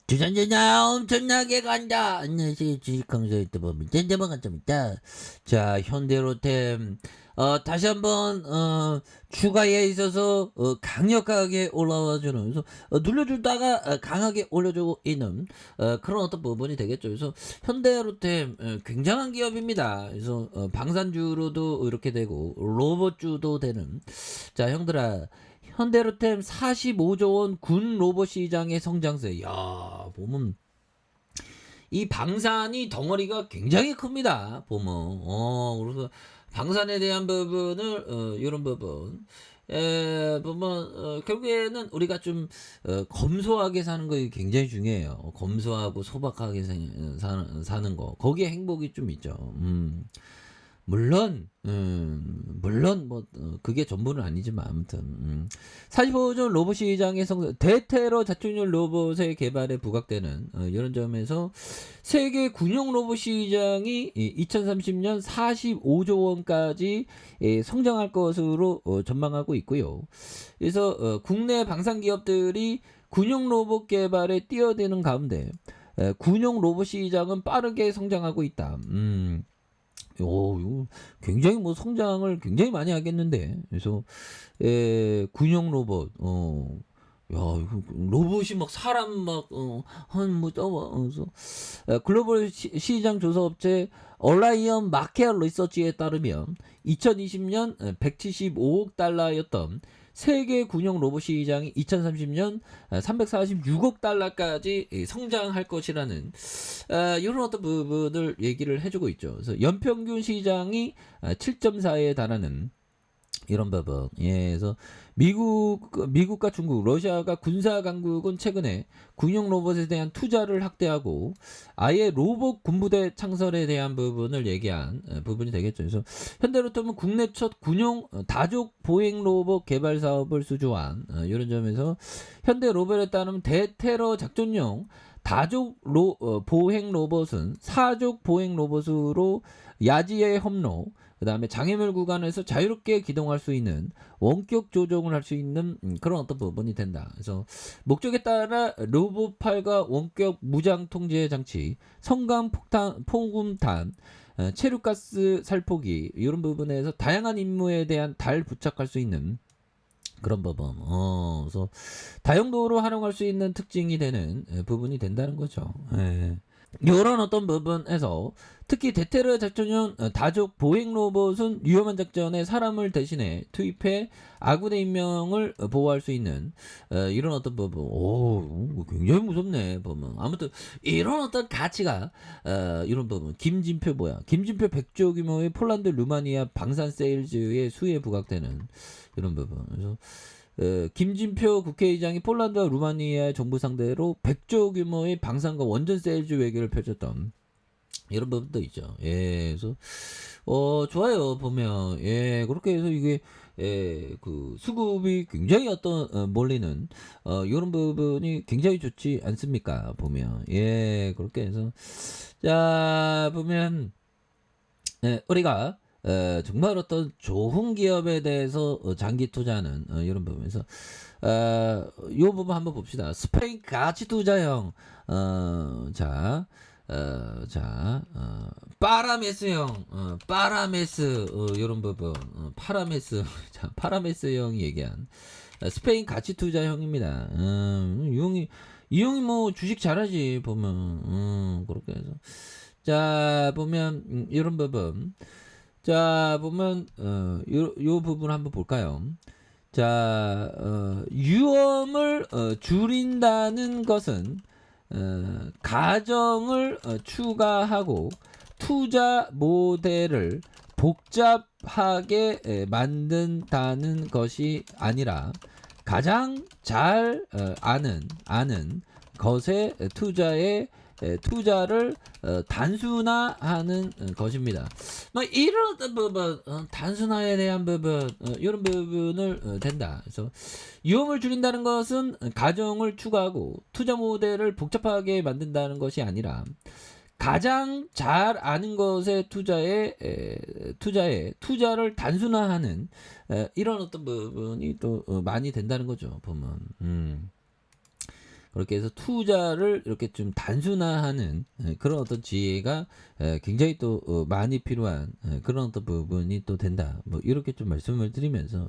주전자나 엄청나게 간다. 안녕하세요. 주식강사의 뜨범이 전자만 좀 있다. 자, 현대로템 다시 한번 추가에 있어서 강력하게 올라와주는, 그래서 눌려주다가 강하게 올려주고 있는 그런 어떤 부분이 되겠죠. 그래서 현대로템 굉장한 기업입니다. 그래서 방산주로도 이렇게 되고 로봇주도 되는. 자, 형들아, 현대로템 45조 원 군 로봇 시장의 성장세. 야, 보면 이 방산이 덩어리가 굉장히 큽니다. 보면 그래서 방산에 대한 부분을 이런 부분 보면 결국에는 우리가 좀 검소하게 사는 거 굉장히 중요해요. 검소하고 소박하게 사는 거, 거기에 행복이 좀 있죠. 물론 뭐 그게 전부는 아니지만 아무튼 45조 로봇 시장의 대테러 자충률 로봇의 개발에 부각되는 이런 점에서 세계 군용 로봇 시장이 2030년 45조 원까지 성장할 것으로 전망하고 있고요. 그래서 국내 방산 기업들이 군용 로봇 개발에 뛰어드는 가운데 군용 로봇 시장은 빠르게 성장하고 있다. 이거 굉장히 뭐 성장을 굉장히 많이 하겠는데. 그래서 군용 로봇, 야, 이거 로봇이 막 사람 한뭐 그래서 글로벌 시장 조사 업체 얼라이언 마켓 리서치에 따르면 2020년 175억 달러였던 세계 군용 로봇 시장이 2030년 346억 달러까지 성장할 것이라는 이런 어떤 부분을 얘기를 해주고 있죠. 그래서 연평균 시장이 7.4에 달하는 이런 부분. 예, 그래서 미국과 중국, 러시아가 군사 강국은 최근에 군용 로봇에 대한 투자를 확대하고 아예 로봇 군부대 창설에 대한 부분을 얘기한 부분이 되겠죠. 그래서 현대로템은 국내 첫 군용 다족 보행 로봇 개발 사업을 수주한 이런 점에서 현대 로봇에 따르면 대테러 작전용 다족 보행 로봇은 사족 보행 로봇으로 야지의 험로, 그 다음에 장애물 구간에서 자유롭게 기동할 수 있는 원격 조종을 할 수 있는 그런 어떤 부분이 된다. 그래서 목적에 따라 로봇팔과 원격 무장 통제 장치, 성강 폭탄, 포금탄, 체류가스 살포기 이런 부분에서 다양한 임무에 대한 달 부착할 수 있는 그런 부분. 그래서 다용도로 활용할 수 있는 특징이 되는 부분이 된다는 거죠. 예. 이런 어떤 부분에서 특히 대테러 작전용 다족 보행 로봇은 위험한 작전에 사람을 대신에 투입해 아군의 인명을 보호할 수 있는 이런 어떤 부분. 오, 굉장히 무섭네 보면. 아무튼 이런 어떤 가치가 이런 부분. 김진표 뭐야? 김진표 100조 규모의 폴란드 루마니아 방산 세일즈의 수에 부각되는 이런 부분. 그래서 김진표 국회의장이 폴란드와 루마니아 정부 상대로 100조 규모의 방산과 원전 세일즈 외교를 펼쳤던 이런 부분도 있죠. 예, 그래서 좋아요 보면. 예, 그렇게 해서 이게 그 수급이 굉장히 어떤 몰리는 이런 부분이 굉장히 좋지 않습니까? 보면. 예, 그렇게 해서 자 보면 우리가 정말 어떤 좋은 기업에 대해서 장기 투자하는 이런 부분에서 이 부분 한번 봅시다. 스페인 가치 투자형 파라메스형 파라메스 이런 부분 파라메스 자 파라메스형이 얘기한 스페인 가치 투자형입니다. 이 형이 뭐 주식 잘하지 보면 그렇게 해서 자 보면 이런 부분 자 보면 요 부분 한번 볼까요? 자 위험을 줄인다는 것은 가정을 추가하고 투자 모델을 복잡하게 만든다는 것이 아니라 가장 잘 아는 것에 투자를 단순화하는 것입니다. 뭐 이런 부분, 단순화에 대한 부분, 이런 부분을 된다. 그래서 위험을 줄인다는 것은 가정을 추가하고 투자 모델을 복잡하게 만든다는 것이 아니라 가장 잘 아는 것에 투자를 단순화하는 이런 어떤 부분이 또 많이 된다는 거죠. 보면. 그렇게 해서 투자를 이렇게 좀 단순화하는 그런 어떤 지혜가 굉장히 또 많이 필요한 그런 어떤 부분이 또 된다. 뭐 이렇게 좀 말씀을 드리면서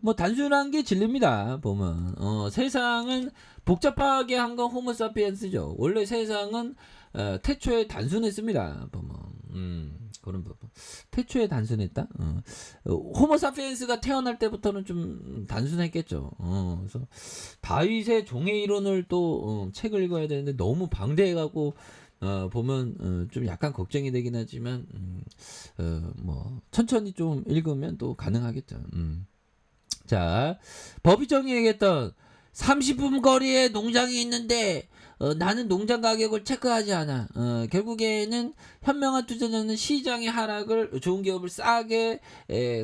뭐 단순한 게 진리입니다. 보면 세상은 복잡하게 한 건 호모사피엔스죠. 원래 세상은 태초에 단순했습니다. 보면 그런 부분. 태초에 단순했다. 호모사피엔스가 태어날 때부터는 좀 단순했겠죠. 그래서 다윗의 종의 이론을 또 책을 읽어야 되는데 너무 방대해가고 보면 좀 약간 걱정이 되긴 하지만 뭐 천천히 좀 읽으면 또 가능하겠죠. 자, 법이정이 얘기했던 30분 거리에 농장이 있는데 나는 농장 가격을 체크하지 않아. 결국에는 현명한 투자자는 시장의 하락을 좋은 기업을 싸게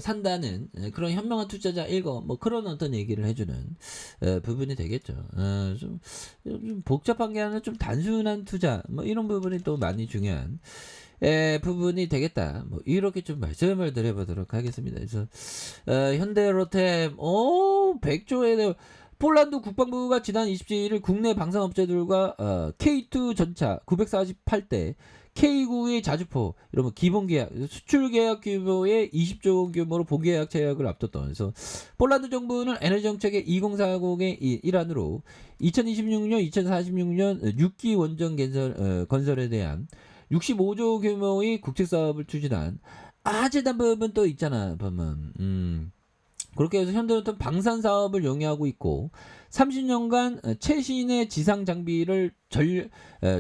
산다는 그런 현명한 투자자 일거 뭐 그런 어떤 얘기를 해주는 부분이 되겠죠. 좀 복잡한 게 아니라 좀 단순한 투자 뭐 이런 부분이 또 많이 중요한 부분이 되겠다. 뭐 이렇게 좀 말씀을 드려보도록 하겠습니다. 그래서 현대로템 100조에 대해 폴란드 국방부가 지난 27일 국내 방산업체들과 K2 전차 948대 K9의 자주포 이러면 기본계약 수출 계약 규모의 20조 원 규모로 보계약 체약을 앞뒀던 그래서 폴란드 정부는 에너지 정책의 2040의 일환으로 2026년 2046년 6기 원전 건설에 대한 65조 규모의 국책사업을 추진한 아재단 부분 또 있잖아 보면 그렇게 해서 현대로템 방산 사업을 영위하고 있고 30년간 최신의 지상 장비를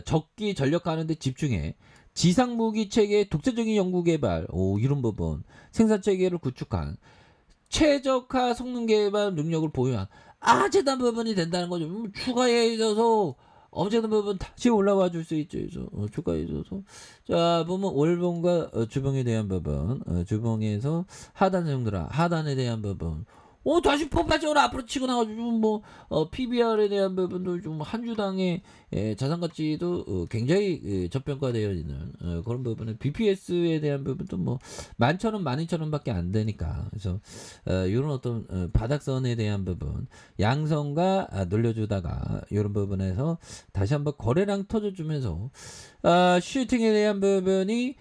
적기 전력화하는 데 집중해 지상 무기 체계 독자적인 연구 개발 이런 부분 생산 체계를 구축한 최적화 성능 개발 능력을 보유한 아재단 부분이 된다는 거죠. 추가에 있어서 어쨌든 부분 다시 올라와 줄 수 있죠. 그래서 주가에 있어서 자 보면 월봉과 주봉에 대한 부분 주봉에서 하단 사용들아 하단에 대한 부분 다시 폭발적으로 앞으로 치고 나가지고 뭐 PBR에 대한 부분도 좀 한 주당의 자산 가치도 굉장히 저평가되어 있는 그런 부분은 BPS에 대한 부분도 뭐 11,000원, 12,000원밖에 안 되니까 그래서 이런 어떤 바닥선에 대한 부분 양성과 늘려주다가 이런 부분에서 다시 한번 거래량 터져주면서 슈팅에 대한 부분이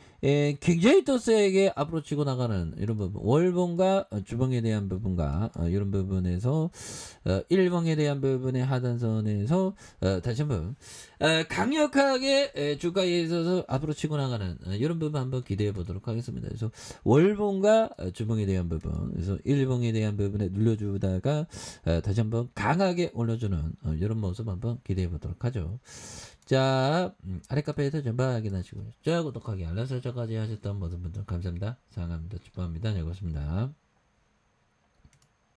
굉장히 또 세게 앞으로 치고 나가는 이런 부분 월봉과 주봉에 대한 부분과 이런 부분에서 1봉에 대한 부분의 하단선에서 다시 한번 강력하게 주가에 있어서 앞으로 치고 나가는 이런 부분 한번 기대해 보도록 하겠습니다. 그래서 월봉과 주봉에 대한 부분 그래서 1봉에 대한 부분에 눌러주다가 다시 한번 강하게 올려주는 이런 모습 한번 기대해 보도록 하죠. 자, 아래 카페에서 전방 확인하시고요. 구독하기, 알람 설정까지 하셨던 모든 분들 감사합니다. 사랑합니다. 축복합니다. 즐겁습니다.